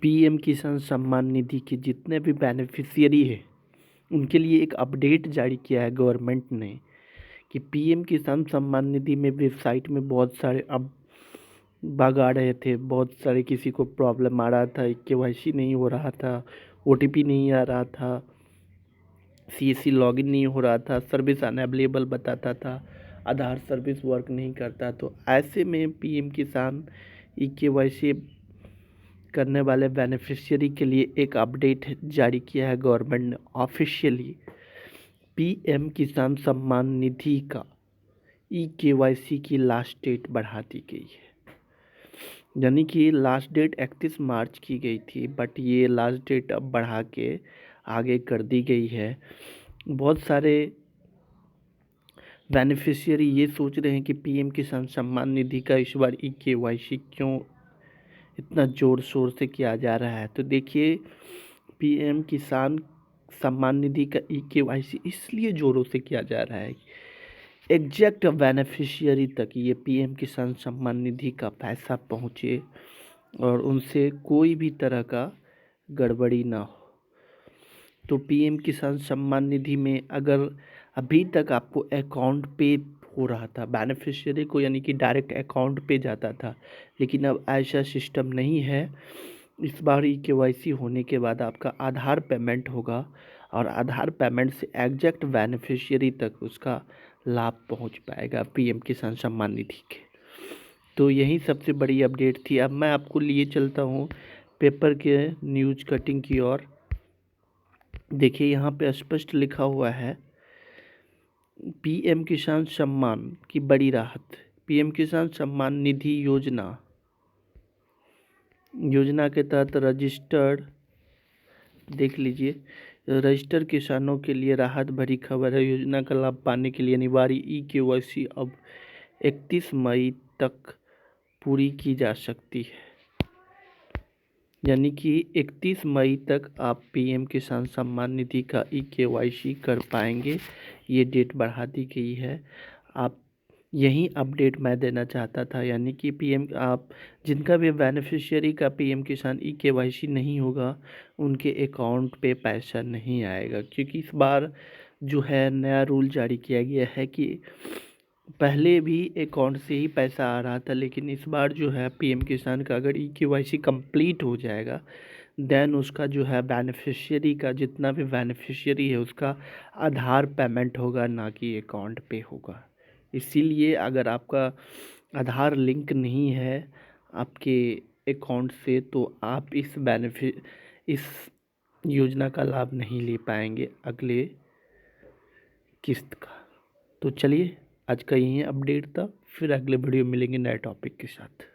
PM किसान सम्मान निधि के जितने भी बेनिफिशियरी हैं उनके लिए एक अपडेट जारी किया है गवर्नमेंट ने कि पीएम किसान सम्मान निधि में वेबसाइट में बहुत सारे अब बग आ रहे थे। बहुत सारे किसी को प्रॉब्लम आ रहा था, केवाईसी नहीं हो रहा था, ओटीपी नहीं आ रहा था, सीएससी लॉगिन नहीं हो रहा था, सर्विस अनअवेलेबल बताता था, आधार सर्विस वर्क नहीं करता। तो ऐसे में पीएम किसान ई केवाईसी करने वाले बेनिफिशियरी के लिए एक अपडेट जारी किया है गवर्नमेंट ने ऑफिशियली। पीएम किसान सम्मान निधि का ई केवाईसी की लास्ट डेट बढ़ा दी गई है। यानी कि लास्ट डेट 31 मार्च की गई थी, बट ये लास्ट डेट अब बढ़ा के आगे कर दी गई है। बहुत सारे बेनिफिशियरी ये सोच रहे हैं कि पीएम किसान सम्मान निधि का इस बार ई केवाईसी क्यों इतना ज़ोर शोर से किया जा रहा है। तो देखिए, पीएम किसान सम्मान निधि का ई केवाईसी इसलिए ज़ोरों से किया जा रहा है एग्जैक्ट बेनिफिशियरी तक ये पीएम किसान सम्मान निधि का पैसा पहुँचे और उनसे कोई भी तरह का गड़बड़ी ना हो। तो पीएम किसान सम्मान निधि में अगर अभी तक आपको अकाउंट पे हो रहा था बेनिफिशियरी को, यानी कि डायरेक्ट अकाउंट पे जाता था, लेकिन अब ऐसा सिस्टम नहीं है। इस बार ई केवाईसी होने के बाद आपका आधार पेमेंट होगा और आधार पेमेंट से एग्जैक्ट बेनिफिशियरी तक उसका लाभ पहुंच पाएगा पीएम किसान सम्मान निधि के। तो यही सबसे बड़ी अपडेट थी। अब मैं आपको लिए चलता हूँ पेपर के न्यूज़ कटिंग की ओर। देखिए, यहाँ पे स्पष्ट लिखा हुआ है पीएम किसान सम्मान की बड़ी राहत। पीएम किसान सम्मान निधि योजना के तहत रजिस्टर्ड, देख लीजिए, रजिस्टर किसानों के लिए राहत भरी खबर है। योजना का लाभ पाने के लिए अनिवार्य ई केवाईसी अब 31 मई तक पूरी की जा सकती है। यानी कि 31 मई तक आप पीएम किसान सम्मान निधि का ई केवाईसी कर पाएंगे। ये डेट बढ़ा दी गई है। आप यही अपडेट मैं देना चाहता था, यानी कि पीएम आप जिनका भी बेनिफिशियरी का पीएम किसान ई केवाईसी नहीं होगा उनके अकाउंट पे पैसा नहीं आएगा, क्योंकि इस बार जो है नया रूल जारी किया गया है कि पहले भी अकाउंट से ही पैसा आ रहा था, लेकिन इस बार जो है पीएम किसान का अगर ई केवाईसी कंप्लीट हो जाएगा देन उसका जो है बेनिफिशियरी का जितना भी बेनिफिशियरी है उसका आधार पेमेंट होगा, ना कि अकाउंट पे होगा। इसीलिए अगर आपका आधार लिंक नहीं है आपके अकाउंट से तो आप इस योजना का लाभ नहीं ले पाएंगे अगले किस्त का। तो चलिए, आज का यही अपडेट था। फिर अगले वीडियो मिलेंगे नए टॉपिक के साथ।